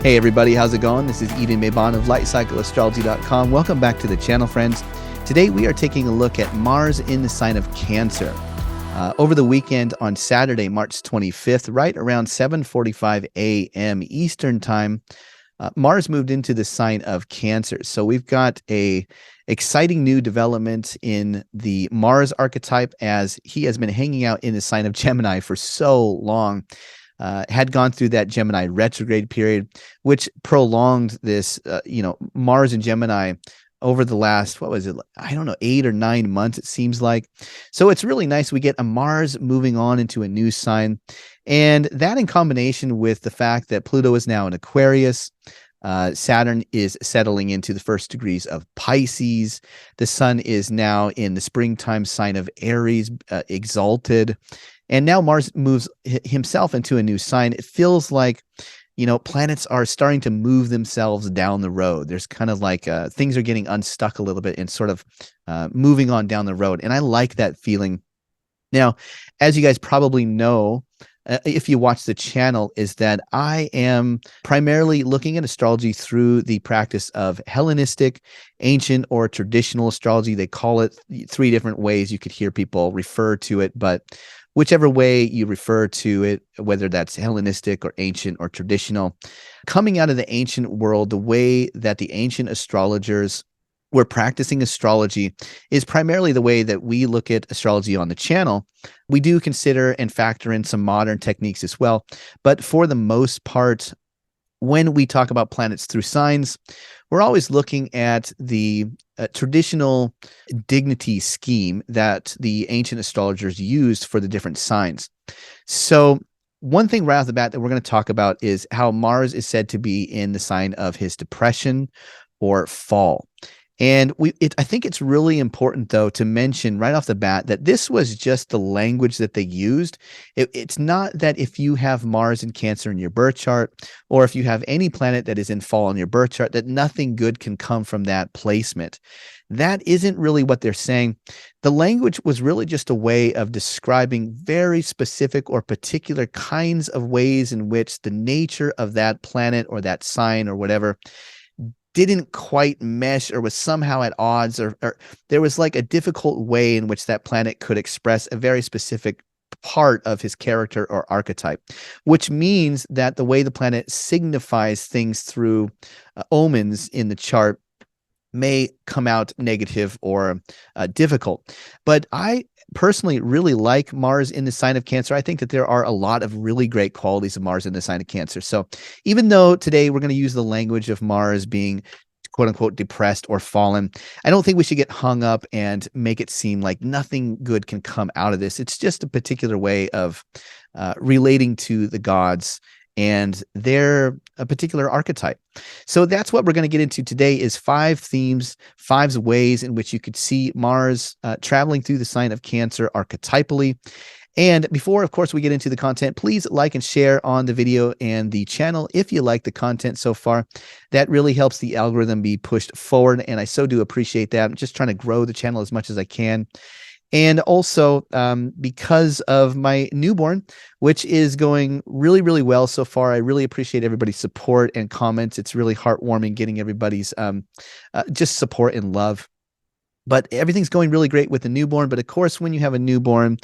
Hey everybody, how's it going? This is Eden Maybon of lightcycleastrology.com. Welcome back to the channel, friends. Today we are taking a look at Mars in the sign of Cancer. Over the weekend on Saturday, March 25th, right around 7:45 a.m. Eastern Time, Mars moved into the sign of Cancer. So we've got a exciting new development in the Mars archetype, as he has been hanging out in the sign of Gemini for so long. Had gone through that Gemini retrograde period, which prolonged this, Mars and Gemini over the last, what was it? I don't know, 8 or 9 months, it seems like. So it's really nice. We get a Mars moving on into a new sign. And that in combination with the fact that Pluto is now in Aquarius, Saturn is settling into the first degrees of Pisces. The sun is now in the springtime sign of Aries, exalted. And now Mars moves himself into a new sign. It feels like, planets are starting to move themselves down the road. There's kind of like things are getting unstuck a little bit and sort of moving on down the road. And I like that feeling. Now, as you guys probably know, if you watch the channel, is that I am primarily looking at astrology through the practice of Hellenistic, ancient, or traditional astrology. They call it 3 different ways you could hear people refer to it, but whichever way you refer to it, whether that's Hellenistic or ancient or traditional, coming out of the ancient world, the way that the ancient astrologers were practicing astrology is primarily the way that we look at astrology on the channel. We do consider and factor in some modern techniques as well, but for the most part, when we talk about planets through signs, we're always looking at the traditional dignity scheme that the ancient astrologers used for the different signs. So one thing right off the bat that we're going to talk about is how Mars is said to be in the sign of his depression or fall. And I think it's really important, though, to mention right off the bat that this was just the language that they used. It's not that if you have Mars in Cancer in your birth chart, or if you have any planet that is in fall in your birth chart, that nothing good can come from that placement. That isn't really what they're saying. The language was really just a way of describing very specific or particular kinds of ways in which the nature of that planet or that sign or whatever didn't quite mesh or was somehow at odds, or there was like a difficult way in which that planet could express a very specific part of his character or archetype, which means that the way the planet signifies things through omens in the chart may come out negative or difficult. But I personally really like Mars in the sign of Cancer. I think that there are a lot of really great qualities of Mars in the sign of Cancer. So even though today we're going to use the language of Mars being quote unquote depressed or fallen, I don't think we should get hung up and make it seem like nothing good can come out of this. It's just a particular way of relating to the gods and their a particular archetype. So that's what we're going to get into today is 5 themes, 5 ways in which you could see Mars traveling through the sign of Cancer archetypally. And before, of course, we get into the content, please like and share on the video and the channel if you like the content so far. That really helps the algorithm be pushed forward, and I so do appreciate that. I'm just trying to grow the channel as much as I can. And also, because of my newborn, which is going really, really well so far, I really appreciate everybody's support and comments. It's really heartwarming getting everybody's just support and love. But everything's going really great with the newborn. But of course, when you have a newborn,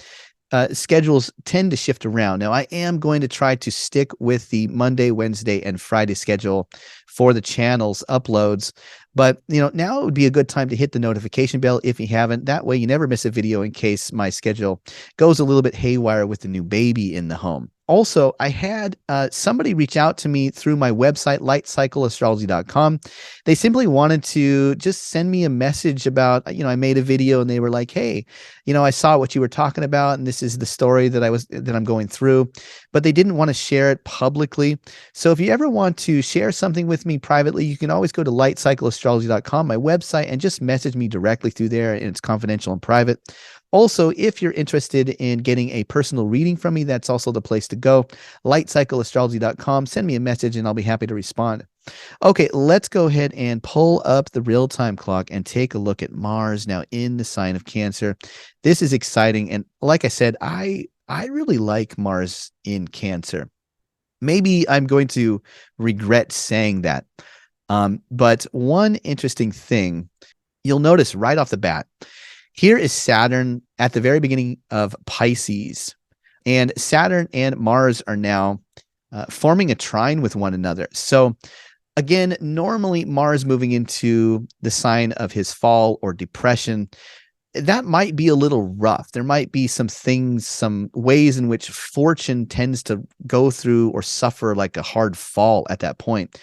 schedules tend to shift around. Now, I am going to try to stick with the Monday, Wednesday, and Friday schedule for the channel's uploads. But, now would be a good time to hit the notification bell if you haven't. That way you never miss a video in case my schedule goes a little bit haywire with the new baby in the home. Also, I had somebody reach out to me through my website, lightcycleastrology.com. They simply wanted to just send me a message about, I made a video and they were like, hey, I saw what you were talking about and this is the story that I'm going through, but they didn't want to share it publicly. So if you ever want to share something with me privately, you can always go to lightcycleastrology.com, my website, and just message me directly through there, and it's confidential and private. Also, if you're interested in getting a personal reading from me, that's also the place to go. lightcycleastrology.com. Send me a message and I'll be happy to respond. Okay, let's go ahead and pull up the real-time clock and take a look at Mars now in the sign of Cancer. This is exciting. And like I said, I really like Mars in Cancer. Maybe I'm going to regret saying that. But one interesting thing you'll notice right off the bat, here is Saturn at the very beginning of Pisces. And Saturn and Mars are now forming a trine with one another. So again, normally Mars moving into the sign of his fall or depression, that might be a little rough. There might be some things, some ways in which fortune tends to go through or suffer like a hard fall at that point.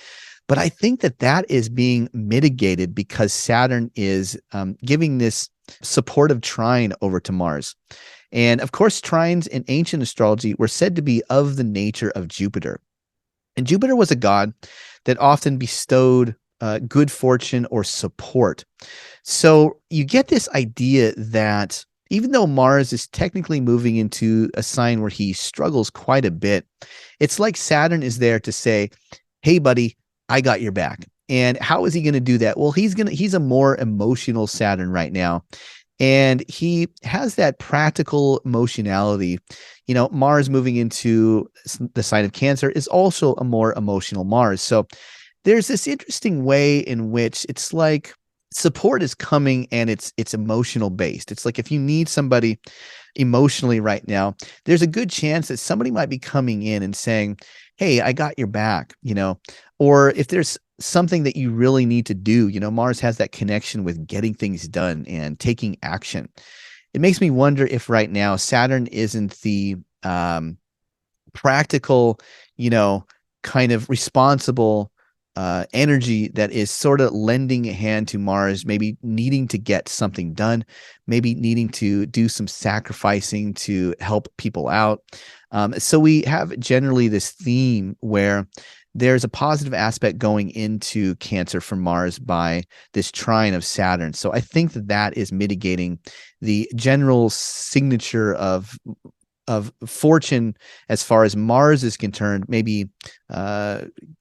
But I think that that is being mitigated because Saturn is giving this supportive trine over to Mars. And of course, trines in ancient astrology were said to be of the nature of Jupiter. And Jupiter was a god that often bestowed good fortune or support. So you get this idea that even though Mars is technically moving into a sign where he struggles quite a bit, it's like Saturn is there to say, hey, buddy, I got your back. And how is he going to do that? Well, he's a more emotional Saturn right now. And he has that practical emotionality. You know, Mars moving into the sign of Cancer is also a more emotional Mars. So there's this interesting way in which it's like support is coming and it's emotional based. It's like if you need somebody emotionally right now, there's a good chance that somebody might be coming in and saying, hey, I got your back, you know, or if there's something that you really need to do, you know, Mars has that connection with getting things done and taking action. It makes me wonder if right now Saturn isn't the practical, you know, kind of responsible energy that is sort of lending a hand to Mars, maybe needing to get something done, maybe needing to do some sacrificing to help people out. So we have generally this theme where there's a positive aspect going into Cancer for Mars by this trine of Saturn. So I think that that is mitigating the general signature of fortune as far as Mars is concerned, maybe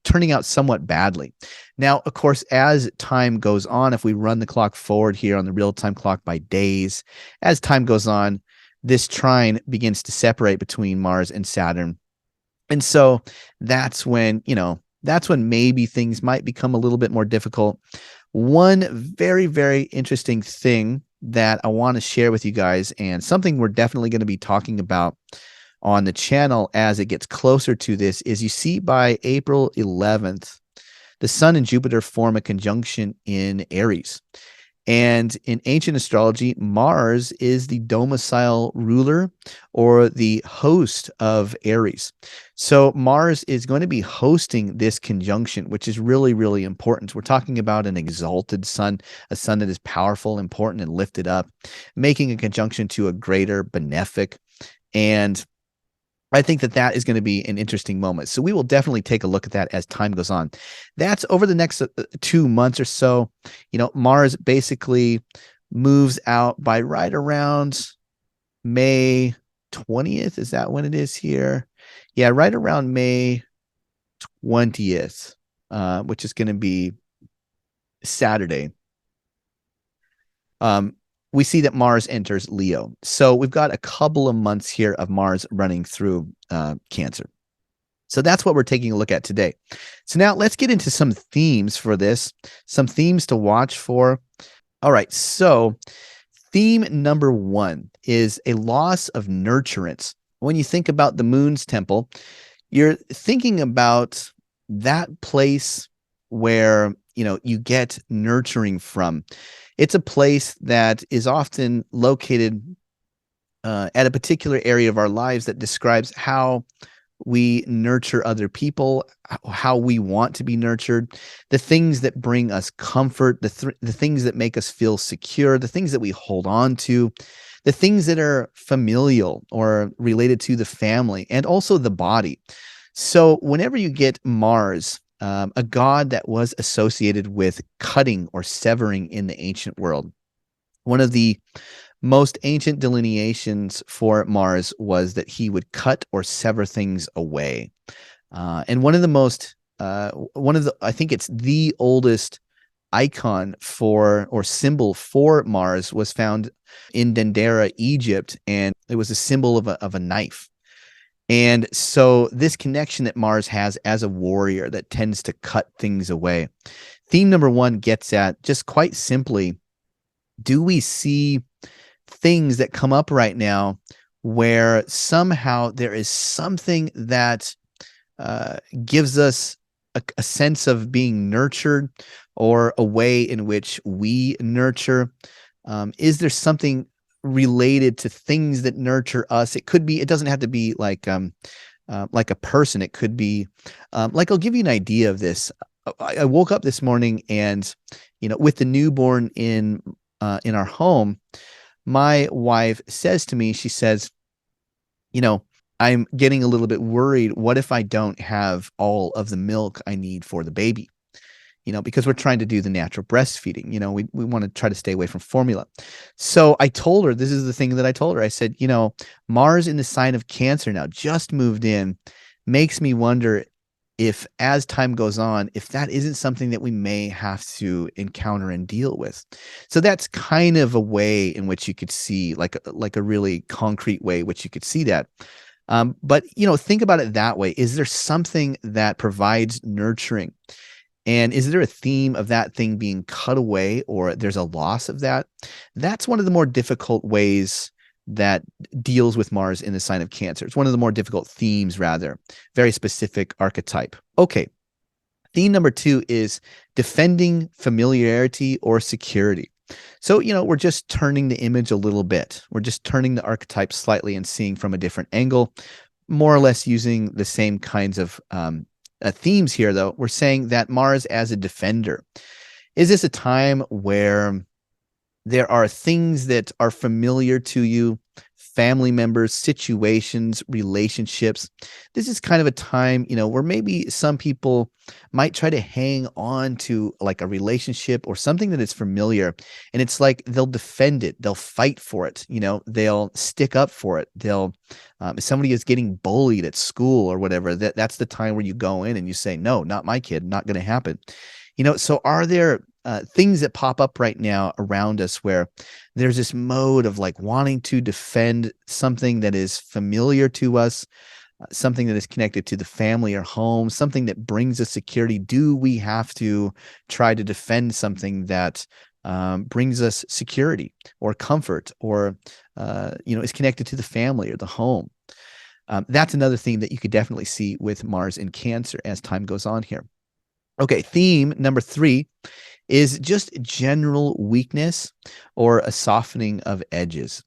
turning out somewhat badly. Now, of course, as time goes on, if we run the clock forward here on the real-time clock by days, as time goes on, this trine begins to separate between Mars and Saturn. And so that's when, you know, that's when maybe things might become a little bit more difficult. One very, very interesting thing that I want to share with you guys, and something we're definitely going to be talking about on the channel as it gets closer to this, is you see by April 11th, the Sun and Jupiter form a conjunction in Aries. And in ancient astrology, Mars is the domicile ruler or the host of Aries. So Mars is going to be hosting this conjunction, which is really, really important. We're talking about an exalted sun, a sun that is powerful, important, and lifted up, making a conjunction to a greater benefic. And I think that that is going to be an interesting moment. So we will definitely take a look at that as time goes on. That's over the next 2 months or so. You know, Mars basically moves out by right around May 20th. Is that when it is here? Yeah, right around May 20th, which is going to be Saturday. We see that Mars enters Leo. So we've got a couple of months here of Mars running through Cancer. So that's what we're taking a look at today. So now let's get into some themes for this, some themes to watch for. All right, so theme number 1 is a loss of nurturance. When you think about the Moon's temple, you're thinking about that place where, you know, you get nurturing from. It's a place that is often located at a particular area of our lives that describes how we nurture other people, how we want to be nurtured, the things that bring us comfort, the things that make us feel secure, the things that we hold on to, the things that are familial or related to the family, and also the body. So whenever you get Mars, a god that was associated with cutting or severing in the ancient world. One of the most ancient delineations for Mars was that he would cut or sever things away. And one of the I think it's the oldest icon for or symbol for Mars was found in Dendera, Egypt, and it was a symbol of a knife. And so this connection that Mars has as a warrior that tends to cut things away. Theme number one gets at just quite simply, do we see things that come up right now where somehow there is something that gives us a sense of being nurtured, or a way in which we nurture? Is there something related to things that nurture us? It could be, it doesn't have to be like a person. It could be, like, I'll give you an idea of this. I woke up this morning and, with the newborn in our home, my wife says to me, she says, I'm getting a little bit worried. What if I don't have all of the milk I need for the baby? Because we're trying to do the natural breastfeeding. We want to try to stay away from formula. So I told her, this is the thing that I told her. I said, Mars in the sign of Cancer now, just moved in, makes me wonder if, as time goes on, if that isn't something that we may have to encounter and deal with. So that's kind of a way in which you could see, like a really concrete way which you could see that. But think about it that way. Is there something that provides nurturing? And is there a theme of that thing being cut away, or there's a loss of that? That's one of the more difficult ways that deals with Mars in the sign of Cancer. It's one of the more difficult themes, rather. Very specific archetype. Okay. Theme number two is defending familiarity or security. So, we're just turning the image a little bit. We're just turning the archetype slightly and seeing from a different angle, more or less using the same kinds of themes here, though. We're saying that Mars as a defender. Is this a time where there are things that are familiar to you, family members, situations, relationships? This is kind of a time, where maybe some people might try to hang on to like a relationship or something that is familiar. And it's like they'll defend it. They'll fight for it. They'll stick up for it. If somebody is getting bullied at school or whatever, that's the time where you go in and you say, no, not my kid, not going to happen. So are there things that pop up right now around us where there's this mode of like wanting to defend something that is familiar to us, something that is connected to the family or home, something that brings us security? Do we have to try to defend something that brings us security or comfort, or is connected to the family or the home? That's another thing that you could definitely see with Mars in Cancer as time goes on here. Okay, theme number three is just general weakness or a softening of edges.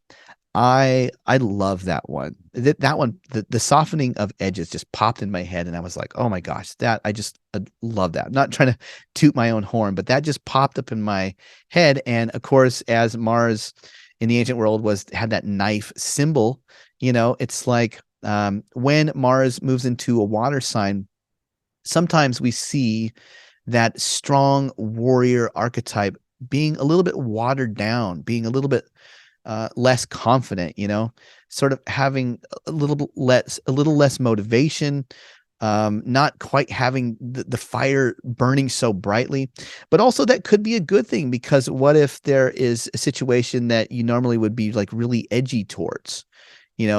I love that one. That one, the softening of edges just popped in my head, and I was like, oh my gosh, that I just love that. I'm not trying to toot my own horn, but that just popped up in my head. And of course, as Mars in the ancient world had that knife symbol, it's like when Mars moves into a water sign, sometimes we see that strong warrior archetype being a little bit watered down, being a little bit less confident, sort of having a little less motivation, not quite having the fire burning so brightly. But also that could be a good thing, because what if there is a situation that you normally would be like really edgy towards?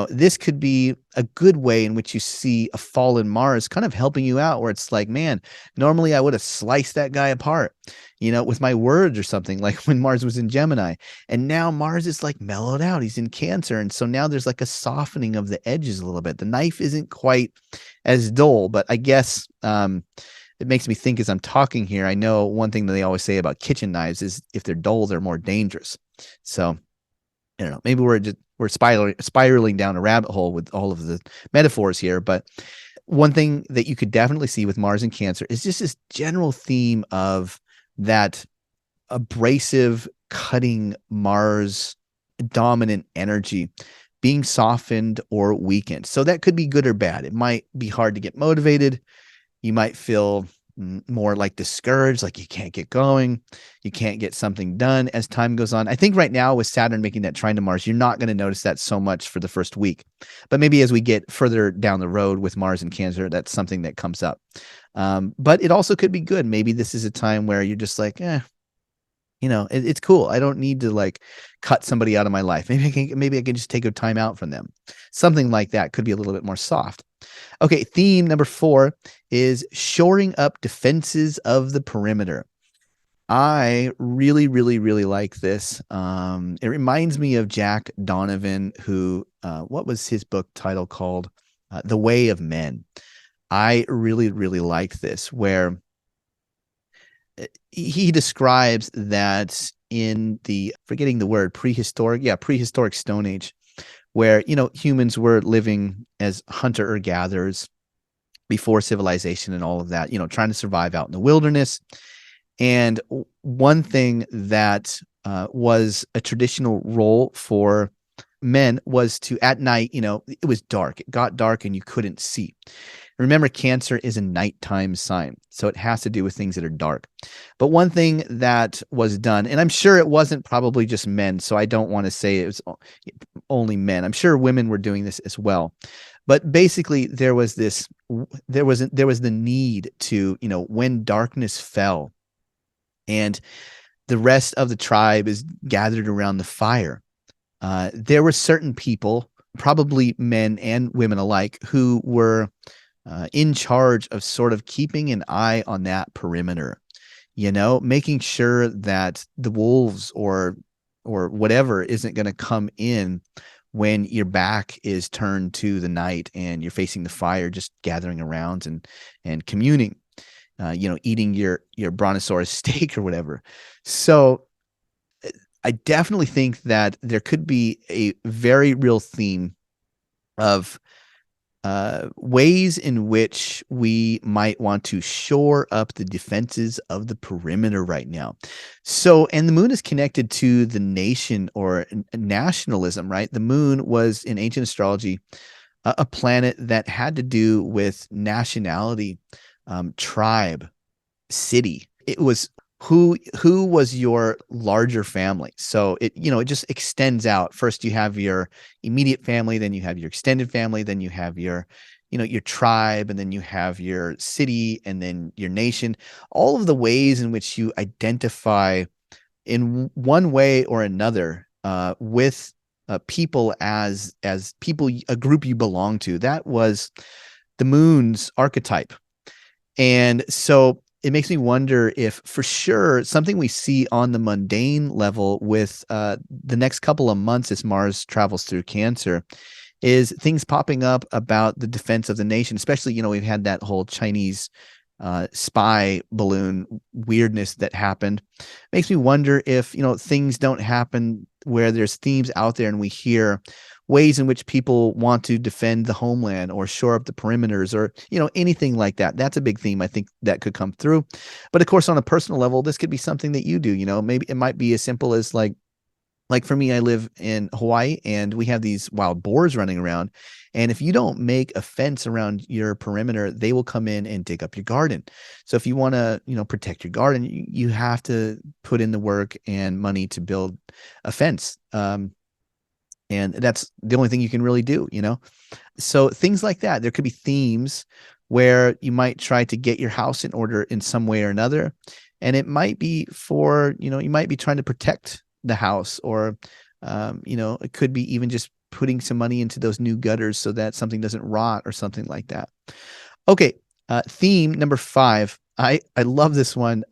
This could be a good way in which you see a fallen Mars kind of helping you out, where it's like, man, normally I would have sliced that guy apart, with my words or something, like when Mars was in Gemini. And now Mars is like mellowed out. He's in Cancer. And so now there's like a softening of the edges a little bit. The knife isn't quite as dull, but I guess it makes me think as I'm talking here. I know one thing that they always say about kitchen knives is if they're dull, they're more dangerous. So I don't know, maybe we're spiraling down a rabbit hole with all of the metaphors here. But one thing that you could definitely see with Mars and Cancer is just this general theme of that abrasive, cutting Mars dominant energy being softened or weakened. So that could be good or bad. It might be hard to get motivated. You might feel more like discouraged, like you can't get going, you can't get something done as time goes on. I think right now with Saturn making that trine to Mars, you're not going to notice that so much for the first week, but maybe as we get further down the road with Mars and Cancer, that's something that comes up. But it also could be good. Maybe this is a time where you're just like, It's cool. I don't need to like cut somebody out of my life. Maybe I can just take a time out from them. Something like that could be a little bit more soft. Okay, theme number 4 is shoring up defenses of the perimeter. I really, really, really like this. It reminds me of Jack Donovan, who, what was his book title called? The Way of Men. I really, really like this, where he describes that in the, forgetting the word, prehistoric Stone Age, where, humans were living as hunter or gatherers before civilization and all of that, trying to survive out in the wilderness. And one thing that was a traditional role for men was to, at night, it was dark. It got dark and you couldn't see. Remember, Cancer is a nighttime sign, so it has to do with things that are dark. But one thing that was done, and I'm sure it wasn't probably just men, so I don't want to say it was only men. I'm sure women were doing this as well. But basically, there was the need to, when darkness fell and the rest of the tribe is gathered around the fire, there were certain people, probably men and women alike, who were in charge of sort of keeping an eye on that perimeter, making sure that the wolves or whatever isn't going to come in when your back is turned to the night and you're facing the fire, just gathering around and communing, eating your brontosaurus steak or whatever. So I definitely think that there could be a very real theme of ways in which we might want to shore up the defenses of the perimeter right now. So, and the moon is connected to the nation or nationalism, right? The moon was in ancient astrology a planet that had to do with nationality, tribe, city. It was who was your larger family. So it just extends out. First you have your immediate family, then you have your extended family, then you have your your tribe, and then you have your city, and then your nation. All of the ways in which you identify in one way or another with people as people, a group you belong to. That was the moon's archetype. And so it makes me wonder if, for sure, something we see on the mundane level with the next couple of months as Mars travels through Cancer is things popping up about the defense of the nation. Especially, we've had that whole Chinese spy balloon weirdness that happened. Makes me wonder if, things don't happen where there's themes out there and we hear ways in which people want to defend the homeland or shore up the perimeters or, anything like that. That's a big theme I think that could come through. But of course, on a personal level, this could be something that you do, maybe it might be as simple as like for me, I live in Hawaii and we have these wild boars running around. And if you don't make a fence around your perimeter, they will come in and dig up your garden. So if you want to, protect your garden, you have to put in the work and money to build a fence. And that's the only thing you can really do, So things like that. There could be themes where you might try to get your house in order in some way or another. And it might be for, you might be trying to protect the house, or, it could be even just putting some money into those new gutters so that something doesn't rot or something like that. Okay. Theme number 5. I love this one.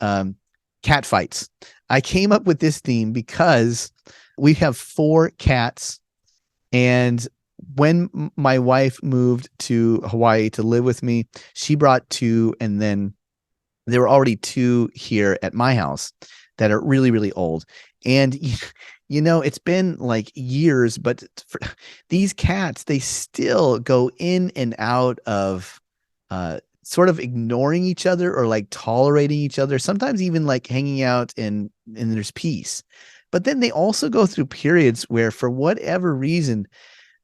Cat fights. I came up with this theme because we have 4 cats. And when my wife moved to Hawaii to live with me, she brought 2, and then there were already 2 here at my house that are really, really old. And, it's been like years, but for these cats, they still go in and out of sort of ignoring each other or like tolerating each other, sometimes even like hanging out and there's peace. But then they also go through periods where, for whatever reason,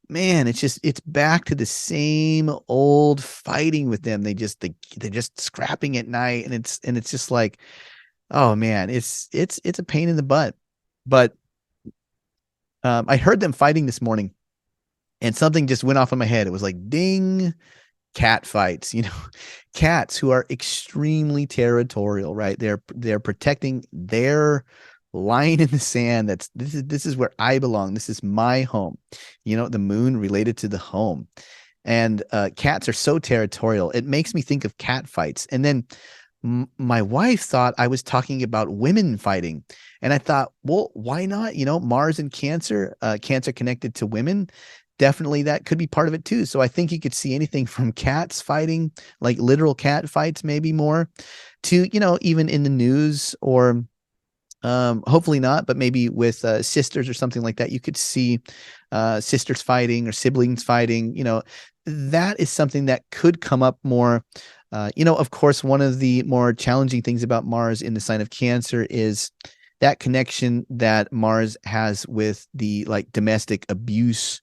man, it's back to the same old fighting with them. They're just scrapping at night, and it's just like, oh man, it's a pain in the butt. But I heard them fighting this morning, and something just went off in my head. It was like, ding, cat fights. Cats who are extremely territorial, right? They're protecting their line in the sand. This is where I belong. This is my home. The moon related to the home. And cats are so territorial. It makes me think of cat fights. And then my wife thought I was talking about women fighting. And I thought, well, why not? Mars and Cancer, Cancer connected to women. Definitely that could be part of it too. So I think you could see anything from cats fighting, like literal cat fights, maybe more, to, even in the news, or hopefully not, but maybe with sisters or something like that. You could see sisters fighting or siblings fighting. That is something that could come up more. Of course, one of the more challenging things about Mars in the sign of Cancer is that connection that Mars has with the domestic abuse,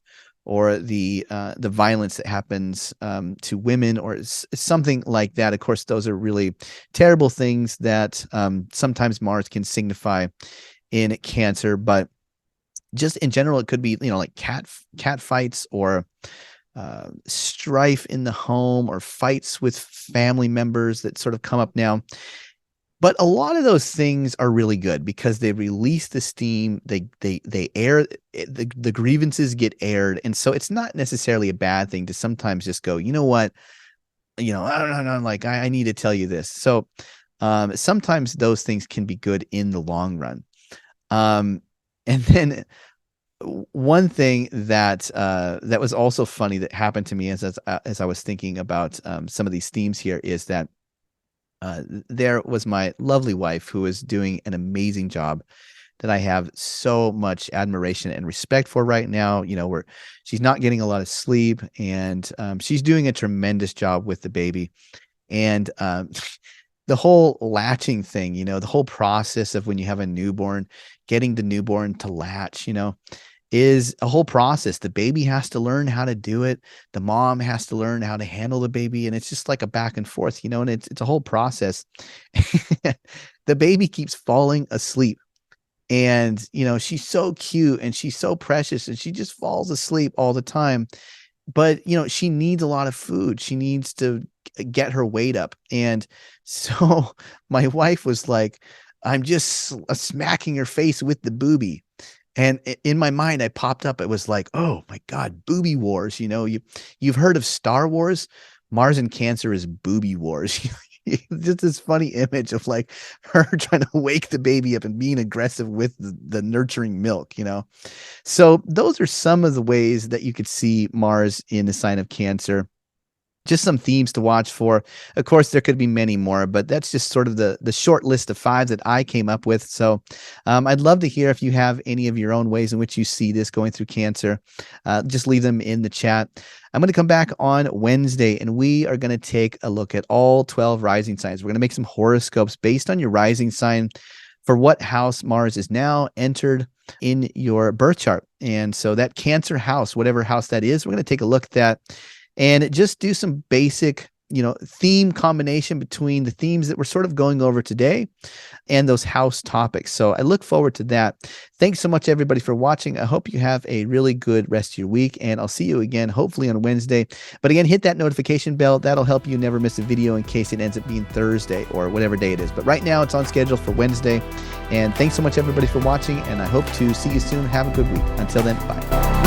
or the violence that happens to women, or something like that. Of course, those are really terrible things that sometimes Mars can signify in Cancer, but just in general, it could be like cat fights, or strife in the home, or fights with family members that sort of come up now. But a lot of those things are really good because they release the steam, they air, the grievances get aired. And so it's not necessarily a bad thing to sometimes just go, you know what, I don't know, like I need to tell you this. So sometimes those things can be good in the long run. And then one thing that that was also funny that happened to me as I was thinking about some of these themes here is that there was my lovely wife, who is doing an amazing job that I have so much admiration and respect for right now. She's not getting a lot of sleep, and she's doing a tremendous job with the baby. And the whole latching thing, the whole process of when you have a newborn, getting the newborn to latch, is a whole process. The baby has to learn how to do it. The mom has to learn how to handle the baby. And it's just like a back and forth, and it's a whole process. The baby keeps falling asleep. And, she's so cute and she's so precious, and she just falls asleep all the time. But, she needs a lot of food. She needs to get her weight up. And so my wife was like, I'm just smacking her face with the boobie. And in my mind, I popped up. It was like, oh my God, booby wars. You've heard of Star Wars. Mars and Cancer is booby wars. Just this funny image of like her trying to wake the baby up and being aggressive with the nurturing milk, So those are some of the ways that you could see Mars in the sign of Cancer. Just some themes to watch for. Of course, there could be many more, but that's just sort of the short list of 5 that I came up with. So I'd love to hear if you have any of your own ways in which you see this going through Cancer. Just leave them in the chat. I'm going to come back on Wednesday, and we are going to take a look at all 12 rising signs. We're going to make some horoscopes based on your rising sign for what house Mars is now entered in your birth chart. And so that Cancer house, whatever house that is, we're going to take a look at that and just do some basic, theme combination between the themes that we're sort of going over today and those house topics. So I look forward to that. Thanks so much, everybody, for watching. I hope you have a really good rest of your week, and I'll see you again, hopefully on Wednesday. But again, hit that notification bell. That'll help you never miss a video in case it ends up being Thursday or whatever day it is. But right now it's on schedule for Wednesday. And thanks so much, everybody, for watching, and I hope to see you soon. Have a good week. Until then, bye.